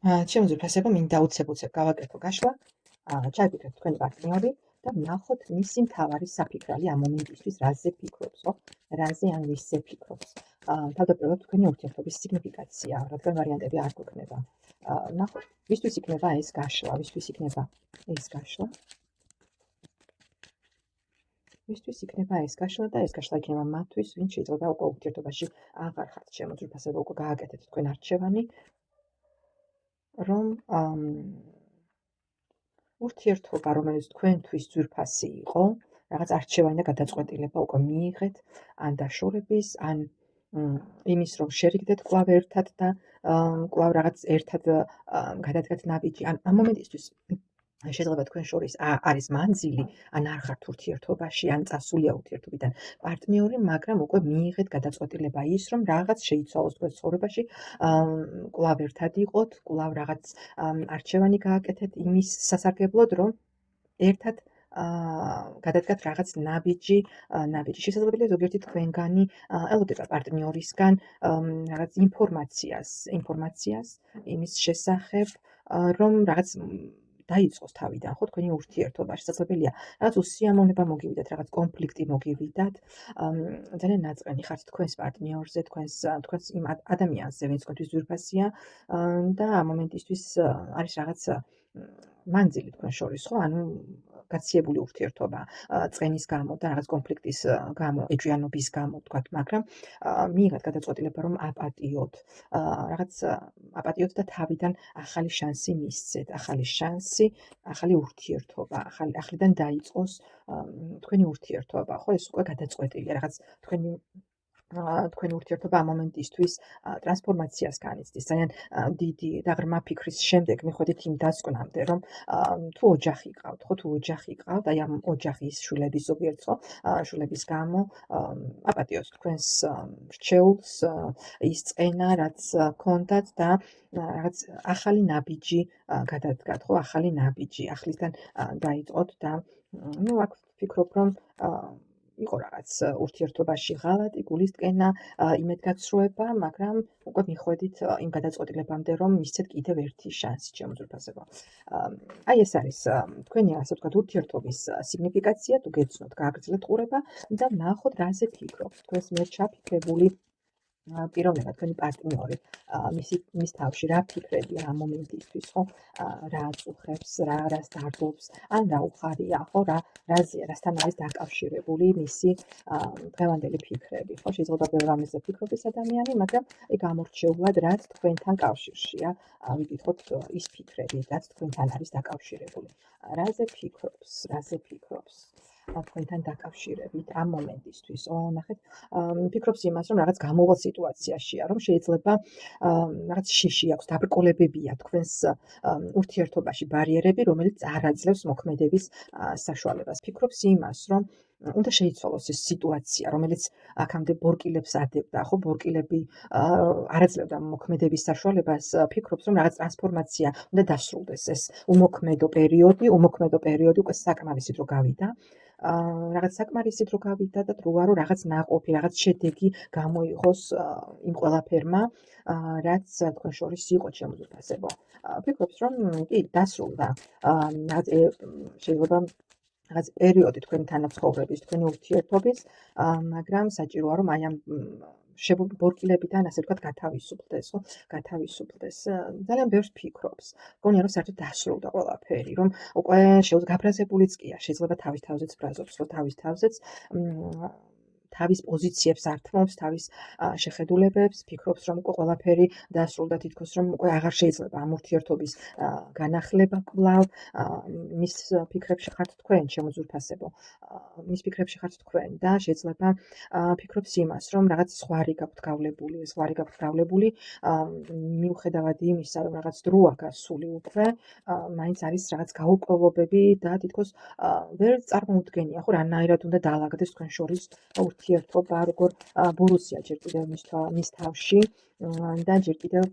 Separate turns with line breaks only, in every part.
ჩემო ძვირფასებო, მინდა უცებ-უცებ გავაკეთო გაშლა, ჩაგვიქრეთ თქვენი პარტნიორი და ვნახოთ მისი მთავარი საფიქრალი ამ მომენტისთვის რაზე ფიქრობს, ხო? რაზე ან ვისზე ფიქრობს. თავდაპირველად თქვენი ურთიერთობის სიგნიფიკაცია, რადგან ვარიანტები არ გვექნება. ვნახოთ, ვისთვის იქნება ეს გაშლა, ვისთვის იქნება ეს გაშლა. ვისთვის იქნება ეს გაშლა და ეს გაშლა იქნება მათთვის, ვინც შეიძლება უკვე ურთიერთობაში აღარ ხართ. ჩემო ძვირფასებო, უკვე გააკეთეთ თქვენ არჩევანი, რომ ურთიერთობა, რომელიც თქვენთვის ძვირფასი იყო, რაღაც არჩევანი და გადაწყვეტილება უკვე მიიღეთ, ან დაშორების, ან იმის, რომ შერიგდეთ კვლავ ერთად და კვლავ რაღაც ერთად გადადგათ ნაბიჯი, ან ამ მომენტისთვის შეიძლება თქვენ შორის არის მანძილი, ან არ ხართ ურთიერთობაში, ან წასულია ურთიერთობიდან პარტნიორი, მაგრამ უკვე მიიღეთ გადაწყვეტილება ის, რომ რაღაც შეიცვალოს თქვენ ცხოვრებაში, კვლავ ერთად იყოთ, კვლავ რაღაც არჩევანი გააკეთეთ იმის სასარგებლოდ, რომ ერთად გადადგათ რაღაც ნაბიჯი. შესაძლებელია ზოგიერთი თქვენგანი ელოდება პარტნიორისგან რაღაც ინფორმაციას იმის შესახებ, რომ რაღაც დაიწყოს თავიდან, ხო, თქვენი ურთიერთობა. შესაძლებელია რაღაც უსიამოვნება მოგივიდათ, რაღაც კონფლიქტი მოგივიდათ. ძალიან ნაწყენი ხართ თქვენს პარტნიორზე, თქვენს იმ ადამიანზე, ვინც თქვენთვის ძვირფასია და ამ მომენტისთვის არის რაღაც მანძილი თქვენ შორის, ხო? ანუ გაციებული ურთიერთობა წენის გამო და რაღაც კონფლიქტის გამო, ეჭვიანობის გამო, ვთქვათ, მაგრამ მიიღეთ გადაწყვეტილება, რომ აპატიოთ, რაღაც აპატიოთ და თავიდან ახალი შანსი მისცეთ, ახალი შანსი, ახალი ურთიერთობა, ახლიდან დაიწყოს თქვენი ურთიერთობა, ხო? ეს უკვე გადაწყვეტილია, რაღაც თქვენი ურთიერთობა ამ მომენტისთვის ტრანსფორმაციას განიცდის. ძალიან დიდი და ღრმა ფიქრის შემდეგ მიხვედით იმ დასკვნამდე, რომ თუ ოჯახი ყავთ, ხო, თუ ოჯახი ყავთ, აი ამ ოჯახის შვილების ზოგიერთ, ხო, შვილების გამო აპატიოთ თქვენს რჩეულს, ის წყენა, რაც გქონდათ და რაღაც ახალი ნაბიჯი გადადგათ, ხო, ახალი ნაბიჯი ახლისგან დაიწყოთ და აქ ვფიქრობ, რომ იყო რაღაც ურთიერთობაში ღალატი, გულისწყენა, იმედგაცრუება, მაგრამ უკვე მიხვედით იმ გადაწყვეტილებამდე, რომ მისცეთ კიდევ ერთი შანსი, ჩემო ძვირფასებო. აი ეს არის თქვენი, ასე ვთქვათ, ურთიერთობის სიგნიფიკაცია, თუ გეცნოთ, გააგრძელეთ ყურება და ვნახოთ, რაზე ფიქრობს თქვენს მიერ ჩაფიქრებული პიროვნება, თქვენი პარტნიორი, მის თავში რა ფიქრებია ამ მომენტისთვის, ხო? რა აწუხებს, რას დარდობს, ან რა უხარია, ხო? რასთან არის დაკავშირებული მისი დღევანდელი ფიქრები, ხო? შეიძლება ბევრ რამეზე ფიქრობს ადამიანი, მაგრამ გამორჩეულად რაც თქვენთან კავშირშია, ვიკითხოთ ის ფიქრები, რაც თქვენთან არის დაკავშირებული. რაზე ფიქრობს? თქვენთან დაკავშირებით ამ მომენტისთვის. ნახეთ, ფიქრობს იმას, რომ რაღაც გამოვალ სიტუაციაშია, რომ შეიძლება რაღაც შიში აქვს, დაბრკოლებებია თქვენს ურთიერთობაში ბარიერები, რომელიც არ აძლევს მოქმედების საშუალებას. ფიქრობს იმას, რომ უნდა შეიცვალოს ეს სიტუაცია, რომელიც აქამდე ბორკილებს ადებდა, ხო, ბორკილები არ აძლევდა მოქმედების საშუალებას. ფიქრობს, რომ რაღაც ტრანსფორმაცია უნდა დასრულდეს ეს უმოქმედო პერიოდი უკვე საკმარისით რო გავიდა. რაღაც საკმარისით რო გავიდა და დროა რომ რაღაც ნაყოფი, რაღაც შედეგი გამოიღოს იმ ყველაფერმა, რაც თქვენ შორის იყო, ჩემო ძვირფასებო. ფიქრობს, რომ კი დასრულდა. შეიძლება რაღაც პერიოდი თქვენი თანაცხოვრების, თქვენი ურთიერთობის, მაგრამ საჭიროა რომ აი ამ ბორკილებიდან, ასე ვთქვათ, გათავისუფლდეს, ხო? გათავისუფლდეს. ძალიან ბევრს ფიქრობს. გონია რომ საერთოდ დასრულდა ყველაფერი, რომ უკვე გაბრაზებულიც კია, შეიძლება თავის თავზეც ბრაზობს, ხო, თავის თავზეც თავის პოზიციებს ართმობს, თავის შეხედულებებს, ფიქრობს, რომ უკვე ყველაფერი დასრულდა, თითქოს რომ უკვე აღარ შეიძლება ამ ურთიერთობის განახლება კვლავ. მის ფიქრებში ხართ თქვენ, ჩემო ძვირფასებო, მის ფიქრებში ხართ თქვენ და შეიძლება ფიქრობს იმას, რომ რაღაც ზღვარი გაქვთ გავლებული, მიუხედავად იმისა, რომ რაღაც დროა გასული უკვე, მაინც არის რაღაც გაურკვევლობები და თითქოს ვერ წარმოუდგენია, ხო, რანაირად უნდა დაალაგდეს თქვენ შორის ურთიერთობა, როგორ ბორუსია ჯერ კიდევ მის თავში და ჯერ კიდევ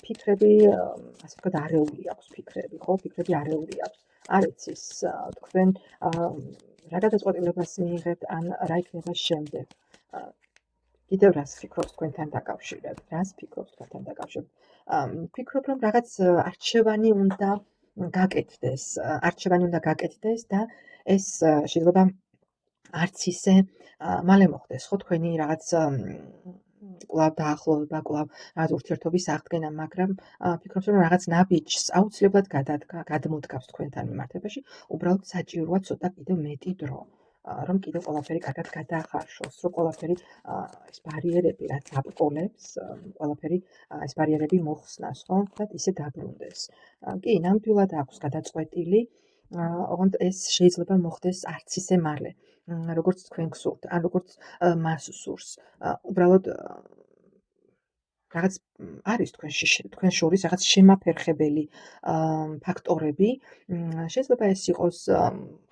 ფიქრები, ასე ვთქვათ, არეული აქვს ფიქრები, ხო? ფიქრები არეული აქვს. არ იცის თქვენ რა გადაწყვეტილებას მიიღებთ, ან რა იქნება შემდეგ. კიდევ რას ფიქრობს თქვენთან დაკავშირებით? ვფიქრობ, რომ რაღაც არჩევანი უნდა გაკეთდეს და ეს შეიძლება არც ისე მალე მოხდეს, ხო, თქვენი რაღაც კვლავ დაახლოვება, კვლავ რაღაც ურთიერთობის აღდგენა, მაგრამ ვფიქრობ, რომ რაღაც ნაბიჯს აუცილებლად გადმოდგავს თქვენთან მიმართებაში, უბრალოდ საჭიროა ცოტა კიდევ მეტი დრო. რომ კიდევ ყველაფერი კარგად გადაახარშოს, რომ ყველაფერი ეს ბარიერები, რაც აბკოლებს, ყველაფერი ეს ბარიერები მოხსნას, ხო, და ისე დაბრუნდეს. კი, ნამდვილად აქვს გადაწყვეტილი, ოღონდ ეს შეიძლება მოხდეს არც ისე მალე, როგორც თქვენ გსურთ, ან როგორც მას სურს. უბრალოდ რაღაც არის თქვენ შორის რაღაც შემაფერხებელი ფაქტორები. შეიძლება ეს იყოს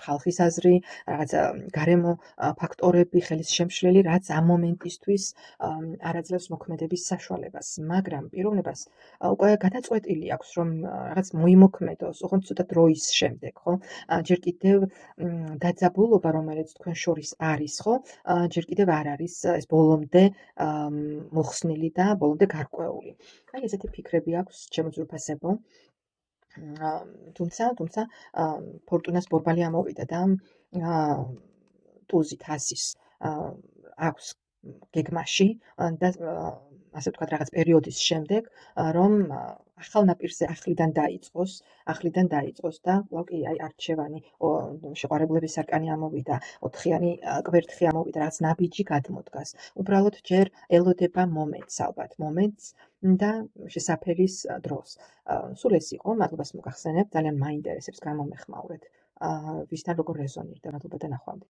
ხალხის აზრი, რაღაც გარემო ფაქტორები, ხელის შემშლელი, რაც ამ მომენტისთვის არ აძლევს მოქმედების საშუალებას, მაგრამ პიროვნებას უკვე გადაწყვეტილი აქვს, რომ რაღაც მოიმოქმედოს, ოღონდ ცოტა დროის შემდეგ, ხო? ჯერ კიდევ დაძაბულობა, რომელიც თქვენ შორის არის, ხო? ჯერ კიდევ არ არის ეს ბოლომდე მოხსნილი და ბოლომდე გარკვეული. აი ესეთი ფიქრები აქვს ჩემო ძვირფასებო. თუმცა ფორტუნას ბორბალი ამოვიდა და ტუზით 100-ის აქვს გეგმაში და ასე ვთქვათ, რაღაც პერიოდის შემდეგ, რომ ახალ ნაპირზე ახლიდან დაიწყოს და კვლავ კი აი არჩევანი შეყვარებლების არკანი ამოვიდა, 4-იანი კვერთხი ამოვიდა, რაღაც ნაბიჯი გადმოდგას. უბრალოდ ჯერ ელოდება მომენტს ალბათ, მომენტს და შესაფერის დროს. სულ ეს იყო, მადლობას მოგახსენებთ, ძალიან მაინტერესებს, გამომეხმაურეთ. ვისთან როგორ რეზონირდა, მადლობა და ნახვამდის.